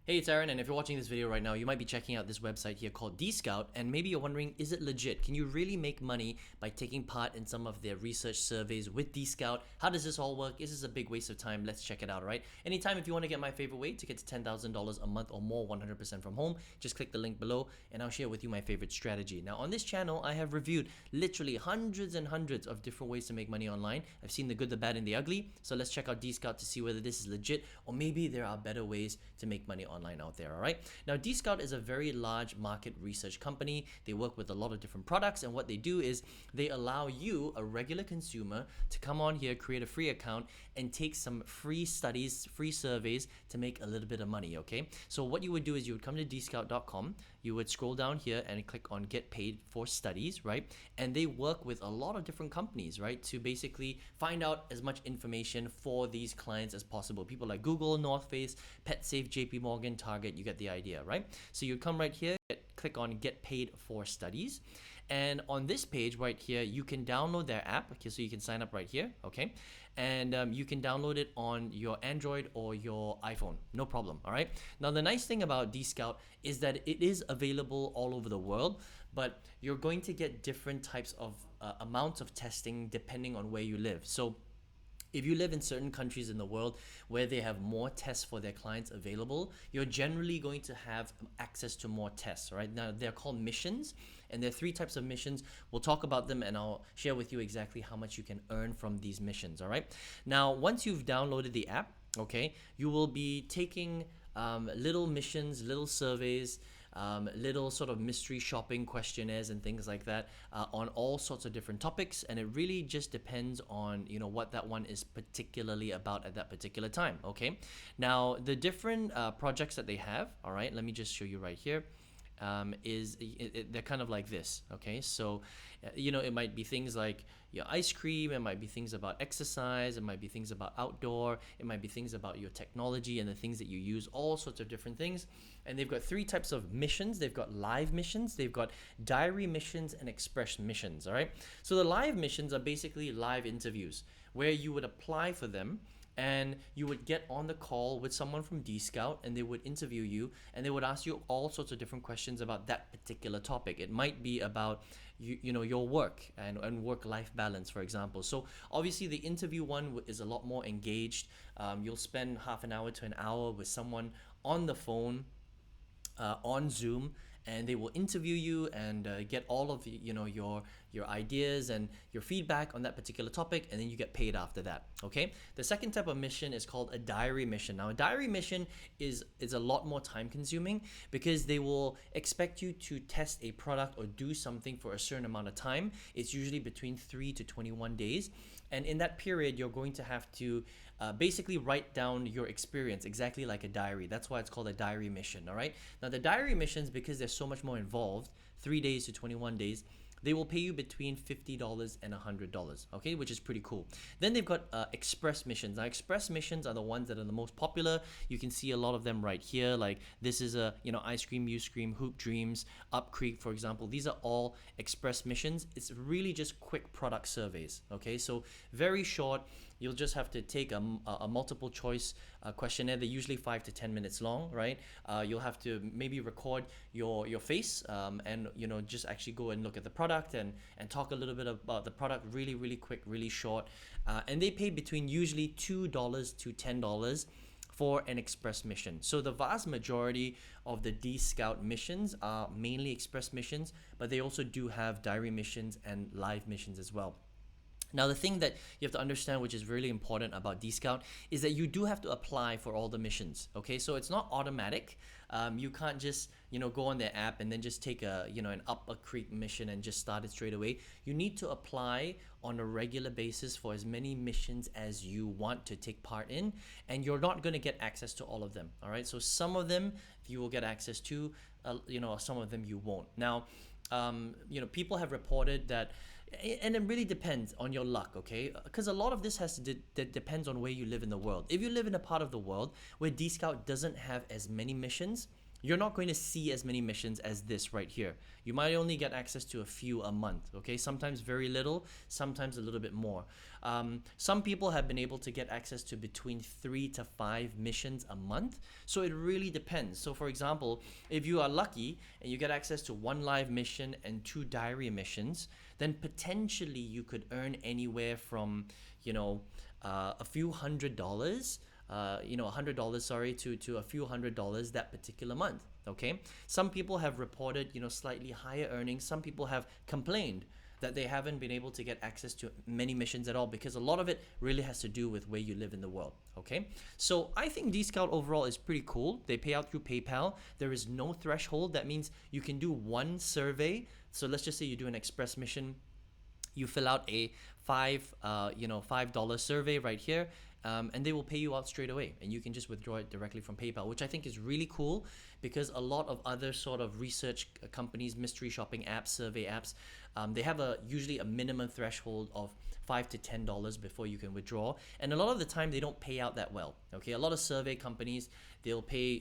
Hey, it's Aaron, and if you're watching this video right now, you might be checking out this website here called Dscout, and maybe you're wondering, is it legit? Can you really make money by taking part in some of their research surveys with Dscout? How does this all work? Is this a big waste of time? Let's check it out, alright? Anytime if you want to get my favorite way to get to $10,000 a month or more 100% from home, just click the link below and I'll share with you my favorite strategy. Now, on this channel, I have reviewed literally hundreds and hundreds of different ways to make money online. I've seen the good, the bad, and the ugly, so let's check out Dscout to see whether this is legit or maybe there are better ways to make money online out there, alright? Now, Dscout is a very large market research company. They work with a lot of different products, and what they do is they allow you, a regular consumer, to come on here, create a free account, and take some free studies, free surveys to make a little bit of money, okay? So what you would do is you would come to dscout.com, you would scroll down here and click on Get Paid for Studies, right? And they work with a lot of different companies, right, to basically find out as much information for these clients as possible. People like Google, North Face, PetSafe, JP Morgan, Target, you get the idea, right? So you come right here, click on Get Paid for Studies, and on this page right here you can download their app. Okay, so you can sign up right here, okay, and you can download it on your Android or your iPhone, no problem. All right, now the nice thing about Dscout is that it is available all over the world, but you're going to get different types of amounts of testing depending on where you live. So if you live in certain countries in the world where they have more tests for their clients available, you're generally going to have access to more tests, right? Now, they're called missions, and there are three types of missions. We'll talk about them, and I'll share with you exactly how much you can earn from these missions, all right? Now, once you've downloaded the app, okay, you will be taking little missions, little surveys, little sort of mystery shopping questionnaires and things like that on all sorts of different topics, and it really just depends on what that one is particularly about at that particular time. Okay, now the different projects that they have, all right, let me just show you right here. They're kind of like this. Okay, so it might be things like your ice cream, it might be things about exercise, it might be things about outdoor, it might be things about your technology and the things that you use, all sorts of different things. And they've got three types of missions. They've got live missions, they've got diary missions, and express missions. All right, so the live missions are basically live interviews where you would apply for them and you would get on the call with someone from Dscout, and they would interview you, and they would ask you all sorts of different questions about that particular topic. It might be about your work and work-life balance, for example. So obviously the interview one is a lot more engaged. You'll spend half an hour to an hour with someone on the phone, on Zoom, and they will interview you and get all of your ideas and your feedback on that particular topic, and then you get paid after that. Okay, the second type of mission is called a diary mission. Now, a diary mission is a lot more time consuming because they will expect you to test a product or do something for a certain amount of time. It's usually between 3 to 21 days, and in that period you're going to have to basically write down your experience exactly like a diary. That's why it's called a diary mission. All right, now the diary missions, because there's so much more involved, 3 days to 21 days, they will pay you between $50 and $100, okay, which is pretty cool. Then they've got express missions. Now, express missions are the ones that are the most popular. You can see a lot of them right here. Like this is a Ice Cream, You Scream, Hoop Dreams, Up Creek, for example. These are all express missions. It's really just quick product surveys, okay, so very short. You'll just have to take a multiple choice questionnaire. They're usually 5 to 10 minutes long, right? You'll have to maybe record your face and just actually go and look at the product and talk a little bit about the product, really quick, really short. And they pay between usually $2 to $10 for an express mission. So the vast majority of the Dscout missions are mainly express missions, but they also do have diary missions and live missions as well. Now, the thing that you have to understand, which is really important about Dscout, is that you do have to apply for all the missions. Okay, so it's not automatic. You can't just go on their app and then just take an Up a Creek mission and just start it straight away. You need to apply on a regular basis for as many missions as you want to take part in, and you're not going to get access to all of them. All right, so some of them you will get access to, some of them you won't. Now, people have reported that, and it really depends on your luck, okay? Because a lot of this depends on where you live in the world. If you live in a part of the world where Dscout doesn't have as many missions, you're not going to see as many missions as this right here. You might only get access to a few a month, okay? Sometimes very little, sometimes a little bit more. Some people have been able to get access to between 3 to 5 missions a month, so it really depends. So for example, if you are lucky and you get access to 1 live mission and 2 diary missions, then potentially you could earn anywhere from, a few $100, $100, sorry, to a few $100 that particular month. Okay, some people have reported slightly higher earnings. Some people have complained that they haven't been able to get access to many missions at all, because a lot of it really has to do with where you live in the world. Okay, so I think Dscout overall is pretty cool. They pay out through PayPal. There is no threshold. That means you can do one survey. So let's just say you do an express mission, you fill out a $5 survey right here, and they will pay you out straight away, and you can just withdraw it directly from PayPal, which I think is really cool, because a lot of other sort of research companies, mystery shopping apps, survey apps, they have usually a minimum threshold of $5 to $10 before you can withdraw, and a lot of the time they don't pay out that well. Okay, a lot of survey companies, they'll pay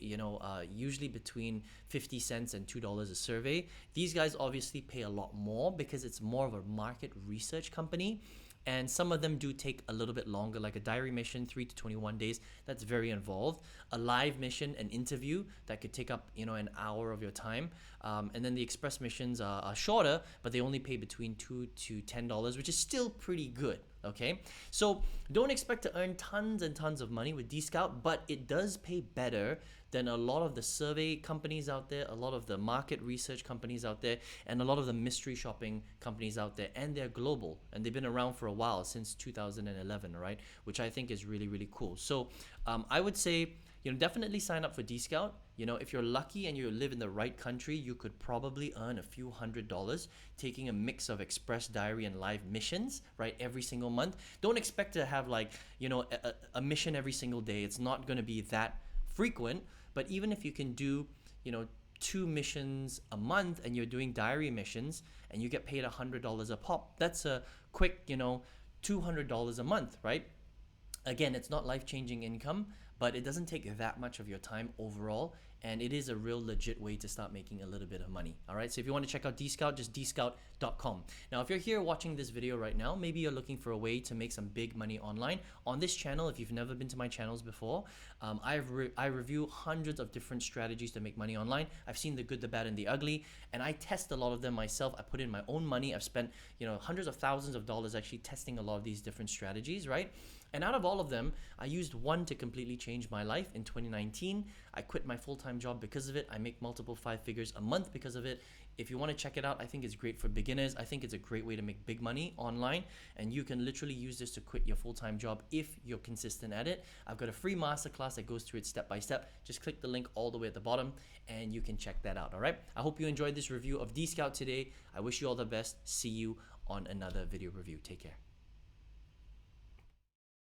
usually between 50 cents and $2 a survey. These guys obviously pay a lot more because it's more of a market research company. And some of them do take a little bit longer, like a diary mission, 3 to 21 days. That's very involved. A live mission, an interview, that could take up an hour of your time. And then the express missions are shorter, but they only pay between $2 to $10, which is still pretty good. Okay, so don't expect to earn tons and tons of money with Dscout, but it does pay better than a lot of the survey companies out there, a lot of the market research companies out there, and a lot of the mystery shopping companies out there. And they're global, and they've been around for a while, since 2011, right? Which I think is really, really cool. So I would say, definitely sign up for Dscout. If you're lucky and you live in the right country, you could probably earn a few $100 taking a mix of express, diary, and live missions, right, every single month. Don't expect to have a mission every single day. It's not going to be that frequent, but even if you can do 2 missions a month, and you're doing diary missions, and you get paid $100 a pop, that's a quick $200 a month, right? Again, it's not life-changing income, but it doesn't take that much of your time overall, and it is a real legit way to start making a little bit of money. All right, so if you want to check out Dscout, just dscout.com. Now, if you're here watching this video right now, maybe you're looking for a way to make some big money online. On this channel, if you've never been to my channels before, I review hundreds of different strategies to make money online. I've seen the good, the bad, and the ugly, and I test a lot of them myself. I put in my own money. I've spent hundreds of thousands of dollars actually testing a lot of these different strategies, right? And out of all of them, I used one to completely change my life in 2019. I quit my full-time job because of it. I make multiple 5 figures a month because of it. If you want to check it out, I think it's great for beginners. I think it's a great way to make big money online, and you can literally use this to quit your full-time job if you're consistent at it. I've got a free masterclass that goes through it step by step. Just click the link all the way at the bottom and you can check that out. All right, I hope you enjoyed this review of Dscout today. I wish you all the best. See you on another video review. Take care.